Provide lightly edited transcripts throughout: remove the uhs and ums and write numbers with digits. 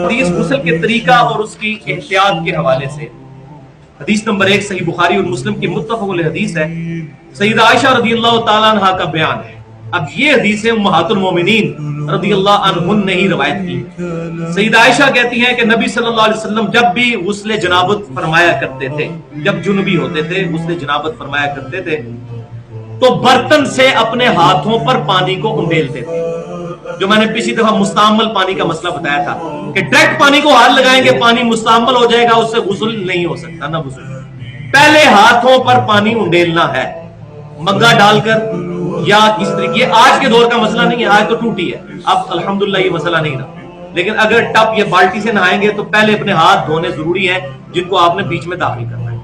حدیث غسل کے طریقہ اور اس کی احتیاط کے حوالے سے حدیث نمبر 1 صحیح بخاری اور مسلم کی متفق علیہ حدیث ہے. سیدہ عائشہ رضی اللہ تعالیٰ عنہ کا بیان ہے. اب یہ حدیث امہات المومنین رضی اللہ عنہن نے ہی روایت کی. سیدہ عائشہ کہتی ہیں کہ نبی صلی اللہ علیہ وسلم جب بھی غسل جنابت فرمایا کرتے تھے، جب جنبی ہوتے تھے غسل جنابت فرمایا کرتے تھے تو برتن سے اپنے ہاتھوں پر پانی کو انڈیلتے تھے. جو میں نے پچھلی دفعہ مستعمل پانی کا مسئلہ بتایا تھا کہ ڈائریکٹ پانی کو ہاتھ لگائیں گے پانی مستعمل ہو جائے گا، اس سے غسل نہیں ہو سکتا نہ غسل. پہلے ہاتھوں پر پانی انڈیلنا ہے، مگا ڈال کر یا کس طریقے. آج کے دور کا مسئلہ نہیں ہے، آج تو ٹوٹی ہے، اب الحمدللہ یہ مسئلہ نہیں رہا. لیکن اگر ٹب یا بالٹی سے نہائیں گے تو پہلے اپنے ہاتھ دھونے ضروری ہیں جن کو آپ نے بیچ میں داخل کرنا ہے.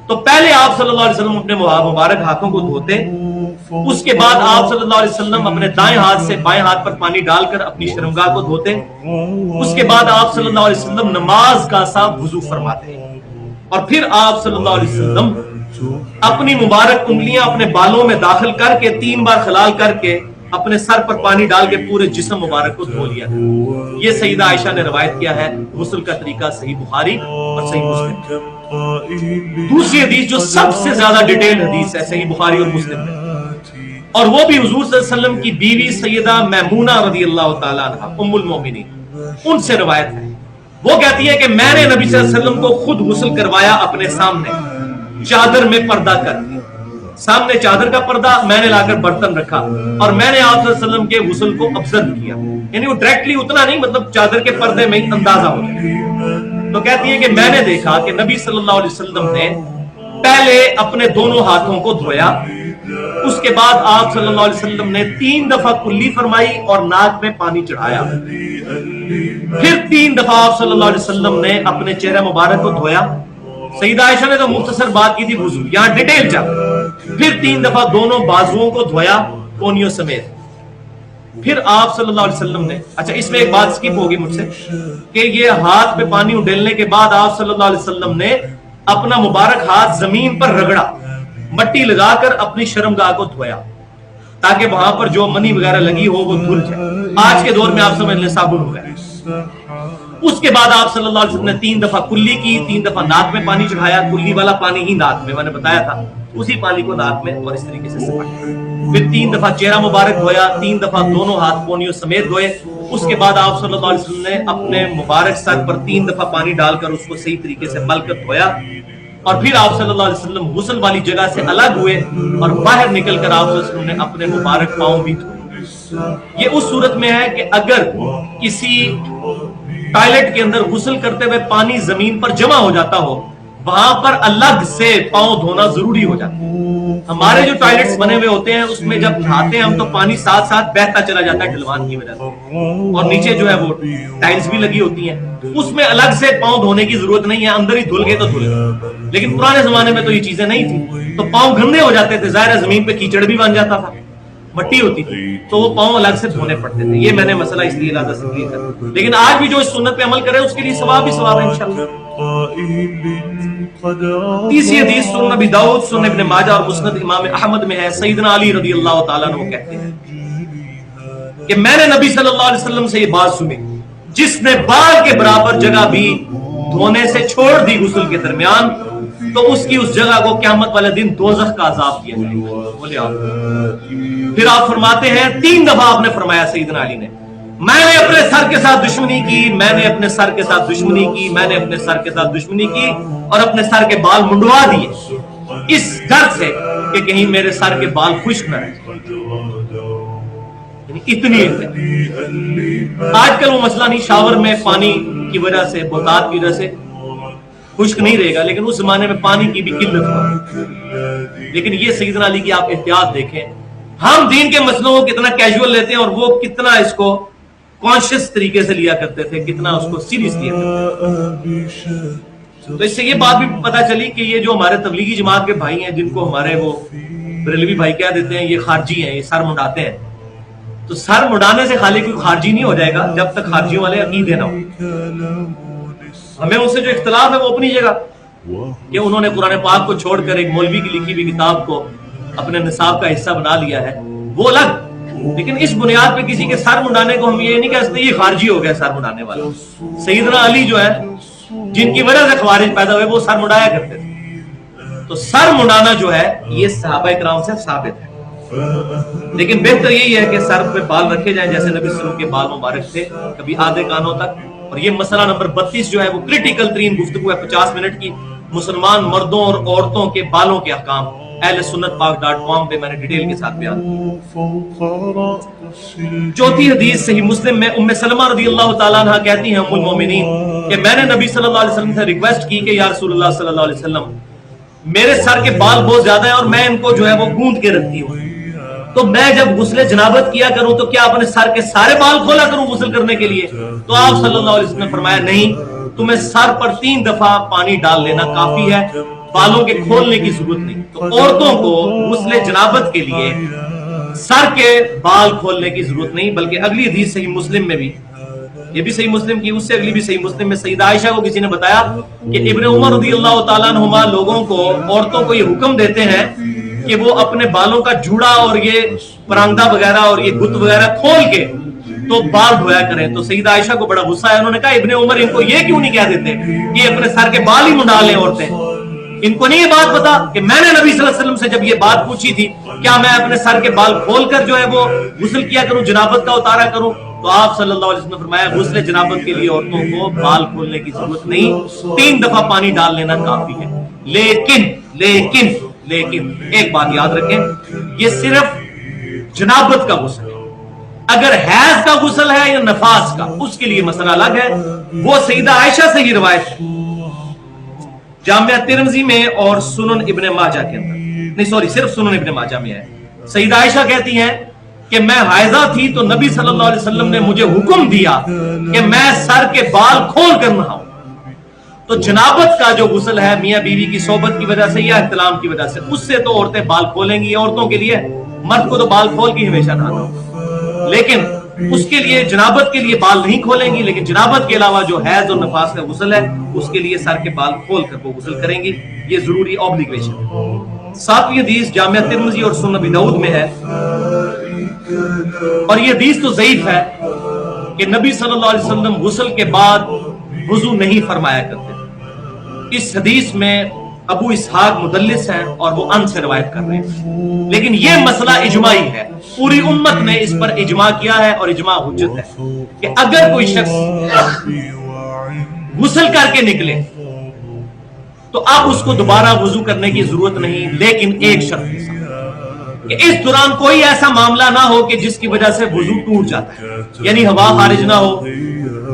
تو پہلے آپ صلی اللہ علیہ وسلم اپنے مبارک ہاتھوں کو دھوتے، اس کے بعد آپ صلی اللہ علیہ وسلم اپنے دائیں ہاتھ سے بائیں ہاتھ پر پانی ڈال کر اپنی شرمگاہ کو دھوتے. اس کے بعد آپ صلی اللہ علیہ وسلم نماز کا سا وضو فرماتے اور پھر آپ صلی اللہ علیہ وسلم اپنی مبارک انگلیاں اپنے بالوں میں داخل کر کے 3 بار خلال کر کے اپنے سر پر پانی ڈال کے پورے جسم مبارک کو دھو لیا. یہ سیدہ عائشہ نے روایت کیا ہے. غسل کا طریقہ صحیح بخاری اور صحیح مسلم. دوسری حدیث جو سب سے زیادہ ڈیٹیل حدیث ہے صحیح بخاری اور مسلم میں، اور وہ بھی حضور صلی اللہ علیہ وسلم کی بیوی سیدہ میمونہ رضی اللہ تعالیٰ عنہ ام المومنین ان سے روایت ہے. وہ کہتی ہے کہ میں نے نبی صلی اللہ علیہ وسلم کو خود غسل کروایا اپنے سامنے چادر میں پردہ کر کے. سامنے چادر کا پردہ میں نے لا کر برتن رکھا اور میں نے آپ صلی اللہ علیہ وسلم کے غسل کو آبزرو کیا. یعنی وہ ڈائریکٹلی اتنا نہیں، مطلب چادر کے پردے میں ہی اندازہ ہو جائے. تو کہتی ہے کہ میں نے دیکھا کہ نبی صلی اللہ علیہ وسلم نے پہلے اپنے دونوں ہاتھوں کو دھویا، اس کے بعد آپ صلی اللہ علیہ وسلم نے 3 دفعہ کلی فرمائی اور ناک میں پانی چڑھایا. پھر 3 دفعہ آپ صلی اللہ علیہ وسلم نے اپنے چہرہ مبارک کو دھویا. سیدہ عائشہ نے تو مختصر بات کی تھی وضو، یہاں ڈیٹیل چل. پھر 3 دفعہ دونوں بازوؤں کو دھویا کونیوں سمیت. پھر آپ صلی اللہ علیہ وسلم نے، اچھا اس میں ایک بات سکپ ہوگی مجھ سے کہ یہ ہاتھ پہ پانی اڈیلنے کے بعد آپ صلی اللہ علیہ وسلم نے اپنا مبارک ہاتھ زمین پر رگڑا، مٹی لگا کر اپنی شرمگاہ کو دھویا تاکہ وہاں پر جو منی وغیرہ لگی ہو وہ دھل جائے. آج کے دور میں آپ سمجھ لیں صابن ہو گیا. اس کے بعد آپ صلی اللہ علیہ وسلم نے 3 دفعہ کلی کی، 3 دفعہ ناک میں پانی چڑھایا. کلی والا پانی ہی ناک میں، میں نے بتایا تھا، اسی پانی کو ناک میں اور اس طریقے سے سپایا. پھر 3 دفعہ چہرہ مبارک دھویا، 3 دفعہ دونوں ہاتھ کونیوں سمیت دھوئے. اس کے بعد آپ صلی اللہ علیہ وسلم نے اپنے مبارک سر پر 3 دفعہ پانی ڈال کر اس کو صحیح طریقے سے مل کر دھویا. اور پھر آپ صلی اللہ علیہ وسلم غسل والی جگہ سے الگ ہوئے اور باہر نکل کر آپ صلی اللہ علیہ وسلم نے اپنے مبارک پاؤں بھی دھوئے. یہ اس صورت میں ہے کہ اگر کسی ٹوائلٹ کے اندر غسل کرتے ہوئے پانی زمین پر جمع ہو جاتا ہو، وہاں پر الگ سے پاؤں دھونا ضروری ہو جاتا ہے. ہمارے جو ٹوائلٹس بنے ہوئے ہوتے ہیں اس میں جب نہاتے ہیں ہم تو پانی ساتھ ساتھ بہتا چلا جاتا ہے ڈھلوان کی وجہ سے، اور نیچے جو ہے وہ ٹائلز بھی لگی ہوتی ہیں، اس میں الگ سے پاؤں دھونے کی ضرورت نہیں ہے. اندر ہی دھل گئے تو دھل گئے. لیکن پرانے زمانے میں تو یہ چیزیں نہیں تھی، تو پاؤں گندے ہو جاتے تھے. ظاہر ہے زمین پہ کیچڑ بھی بن جاتا تھا، مٹی ہوتی تھی، تو وہ پاؤں الگ سے دھونے پڑتے تھے. یہ میں نے مسئلہ اس لیے زیادہ سے کلیئر کر. لیکن آج بھی جو اس سنت پہ عمل کرے اس کے لیے ثواب ہی ثواب ہے انشاءاللہ. تیسری حدیث سنن ابی داؤد، سنن ابن ماجہ اور مسند امام احمد میں ہے. سیدنا علی رضی اللہ تعالیٰ عنہ کہتے ہیں کہ میں نے نبی صلی اللہ علیہ وسلم سے یہ بات سنی، جس نے بال کے برابر جگہ بھی دھونے سے چھوڑ دی غسل کے درمیان تو اس کی اس جگہ کو قیامت والے دن دوزخ کا عذاب کیا جائے گا. بولے آپ. پھر آپ فرماتے ہیں 3 دفعہ آپ نے فرمایا سیدنا علی نے، میں نے اپنے سر کے ساتھ دشمنی کی، میں نے اپنے سر کے ساتھ دشمنی کی، میں نے اپنے سر کے ساتھ دشمنی کی اور اپنے سر کے بال منڈوا دیے اس ڈر سے کہ کہیں میرے سر کے بال خشک نہ رہیں. اتنی آج کل وہ مسئلہ نہیں، شاور میں پانی کی وجہ سے، بہتات کی وجہ سے خشک نہیں رہے گا، لیکن اس زمانے میں پانی کی بھی قلت ہو. لیکن یہ سیدنا علی کی آپ احتیاط دیکھیں. ہم دین کے مسئلوں کو کتنا کیجول لیتے ہیں اور وہ کتنا اس کو کانشیس طریقے سے لیا کرتے تھے، کتنا اس کو سیریس لیا کرتے تھے. تو اس سے یہ بات بھی پتہ چلی کہ یہ جو ہمارے تبلیغی جماعت کے بھائی ہیں، جن کو ہمارے وہ بریلوی بھائی کہہ دیتے ہیں، یہ خارجی ہیں، یہ سر مڈاتے ہیں. تو سر مڈانے سے خالی کوئی خارجی نہیں ہو جائے گا جب تک خارجیوں والے عقیدے نہ ہو. ہمیں ان سے جو اختلاف ہے وہ اپنی جگہ کہ انہوں نے قرآن پاک کو چھوڑ کر ایک مولوی کی لکھی ہوئی کتاب کو اپنے نصاب کا حصہ بنا لیا ہے، وہ الگ. لیکن اس بنیاد پہ کسی کے سر منڈانے کو ہم یہ نہیں کہہ سکتے یہ خارجی ہو گیا سر منڈانے والا. سیدنا علی جو ہے جن کی وجہ سے خوارج پیدا ہوئے وہ سر منڈایا کرتے تھے. تو سر منڈانا جو ہے یہ صحابہ کرام سے ثابت ہے، لیکن بہتر یہی ہے کہ سر پہ بال رکھے جائیں جیسے نبی صلی اللہ علیہ وسلم کے بال مبارک تھے، کبھی آدھے کانوں تک. اور یہ مسئلہ نمبر 32 جو ہے وہ کریٹیکل ترین گفتگو ہے 50 منٹ کی، مسلمان مردوں اور عورتوں کے بالوں کے احکام. اہل سنت پاک.com پہ میں نے ڈیٹیل کے ساتھ بیان. چوتھی حدیث صحیح مسلم میں ام سلمہ رضی اللہ تعالیٰ عنہ کہتی ہیں ام المومنین کہ میں نے نبی صلی اللہ علیہ وسلم سے ریکویسٹ کی کہ یا رسول اللہ صلی اللہ علیہ وسلم میرے سر کے بال بہت زیادہ ہیں اور میں ان کو جو ہے وہ گوندھ کے رکھتی ہوں، تو میں جب غسل جنابت کیا کروں تو کیا اپنے سر کے سارے بال کھولا کروں غسل کرنے کے لیے؟ تو آپ صلی اللہ علیہ وسلم نے فرمایا نہیں، تمہیں سر پر 3 دفعہ پانی ڈال لینا کافی ہے، بالوں کے کھولنے کی ضرورت نہیں. تو عورتوں کو غسل جنابت کے لیے سر کے بال کھولنے کی ضرورت نہیں. بلکہ اگلی حدیث صحیح مسلم میں بھی، یہ بھی صحیح مسلم کی، اس سے اگلی بھی صحیح مسلم میں سیدہ عائشہ کو کسی نے بتایا کہ ابن عمر رضی اللہ تعالیٰ عنہما لوگوں کو، عورتوں کو یہ حکم دیتے ہیں کہ وہ اپنے بالوں کا جوڑا اور یہ پراندہ وغیرہ اور یہ گت وغیرہ کھول کے تو بال دھویا کریں. تو سیدہ عائشہ کو بڑا غصہ ہے، انہوں نے کہا ابن عمر ان کو یہ کیوں نہیں کہہ دیتے کہ یہ اپنے سر کے بال ہی منڈا لیں عورتیں؟ ان کو نہیں یہ بات پتا کہ میں نے نبی صلی اللہ علیہ وسلم سے جب یہ بات پوچھی تھی کیا میں اپنے سر کے بال کھول کر جو ہے وہ غسل کیا کروں، جنابت کا اتارا کروں؟ تو آپ صلی اللہ علیہ وسلم نے فرمایا غسل جنابت کے لیے عورتوں کو بال کھولنے کی ضرورت نہیں، 3 دفعہ پانی ڈال لینا کافی ہے. لیکن ایک بات یاد رکھیں، یہ صرف جنابت کا غسل ہے. اگر حیض کا غسل ہے یا نفاس کا اس کے لیے مسئلہ الگ ہے. وہ سیدہ عائشہ سے ہی روایت ہے جامعہ ترمذی میں اور سنن ابن ماجہ کے اندر، نہیں سوری صرف سنن ابن ماجہ میں ہے. سیدہ عائشہ کہتی ہیں کہ میں حائضہ تھی تو نبی صلی اللہ علیہ وسلم نے مجھے حکم دیا کہ میں سر کے بال کھول کر نہاؤں. تو جنابت کا جو غسل ہے میاں بیوی کی صحبت کی وجہ سے یا احتلام کی وجہ سے، اس سے تو عورتیں بال کھولیں گی. عورتوں کے لیے، مرد کو تو بال کھول کے ہمیشہ نہانا ہوگا، لیکن اس کے لیے جنابت کے لیے بال نہیں کھولیں گی. لیکن جنابت کے علاوہ جو حیض اور نفاس کا غسل ہے اس کے لیے سر کے بال کھول کر وہ غسل کریں گی. یہ ضروری اوبلیگیشن ہے. 7ویں حدیث جامعہ ترمذی اور سنن ابی داؤد میں ہے، اور یہ حدیث تو ضعیف ہے کہ نبی صلی اللہ علیہ وسلم غسل کے بعد وضو نہیں فرمایا کرتے. اس حدیث میں ابو اسحاق مدلس ہیں اور وہ ان سے روایت کر رہے ہیں، لیکن یہ مسئلہ اجماعی ہے. پوری امت نے اس پر اجماع کیا ہے اور اجماع حجت ہے کہ اگر کوئی شخص غسل کر کے نکلے تو اب اس کو دوبارہ وضو کرنے کی ضرورت نہیں، لیکن ایک شرط کے ساتھ کہ اس دوران کوئی ایسا معاملہ نہ ہو کہ جس کی وجہ سے وضو ٹوٹ جاتا ہے. یعنی ہوا خارج نہ ہو،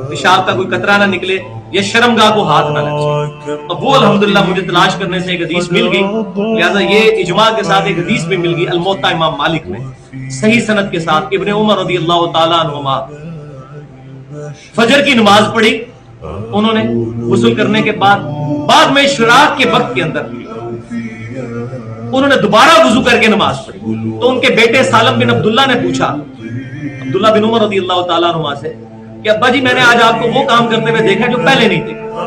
پیشاب کا کوئی قطرہ نہ نکلے، یا شرمگاہ کو ہاتھ نہ لگ جائے. اب وہ الحمدللہ مجھے تلاش کرنے سے ایک حدیث مل گئی، لہذا یہ اجماع کے ساتھ ایک حدیث بھی مل گئی الموطا امام مالک میں صحیح سند کے ساتھ. ابن عمر رضی اللہ تعالیٰ عنہما فجر کی نماز پڑھی انہوں نے غسل کرنے کے بعد میں اشراق کے وقت کے اندر انہوں نے دوبارہ وضو کر کے نماز پڑھی. تو ان کے بیٹے سالم بن عبداللہ نے پوچھا عبداللہ بن عمر رضی اللہ تعالیٰ عنہما سے کہ ابا جی میں نے آج آپ کو وہ کام کرتے ہوئے دیکھا جو پہلے نہیں دیکھا،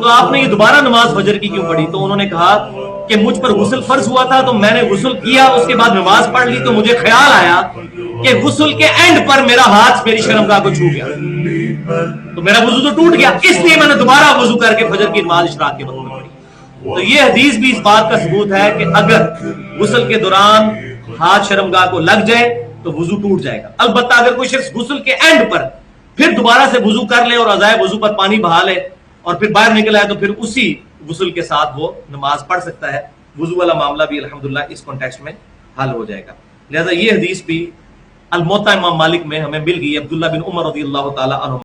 تو آپ نے یہ دوبارہ نماز فجر کی کیوں پڑھی؟ تو انہوں نے کہا کہ مجھ پر غسل فرض ہوا تھا تو میں نے غسل کیا، اس کے بعد نماز پڑھ لی تو مجھے خیال آیا کہ غسل کے اینڈ پر میرا ہاتھ میری شرمگاہ کو چھو گیا تو میرا وضو تو ٹوٹ گیا، اس لیے میں نے دوبارہ وضو کر کے فجر کی نماز اشراق کے وقت میں پڑھی. تو یہ حدیث بھی اس بات کا ثبوت ہے کہ اگر غسل کے دوران ہاتھ شرمگاہ کو لگ جائے تو وضو ٹوٹ جائے گا. البتہ اگر کوئی شخص غسل کے اینڈ پر پھر دوبارہ سے وضو کر لے اور ازائے وضو پر پانی بہا لے اور پھر باہر نکل آئے تو پھر اسی غسل کے ساتھ وہ نماز پڑھ سکتا ہے. وضو والا معاملہ بھی الحمدللہ اس کانٹیکسٹ میں حل ہو جائے گا. لہذا یہ حدیث بھی الموطا امام مالک میں ہمیں مل گئی عبداللہ بن عمر رضی اللہ تعالی عنہ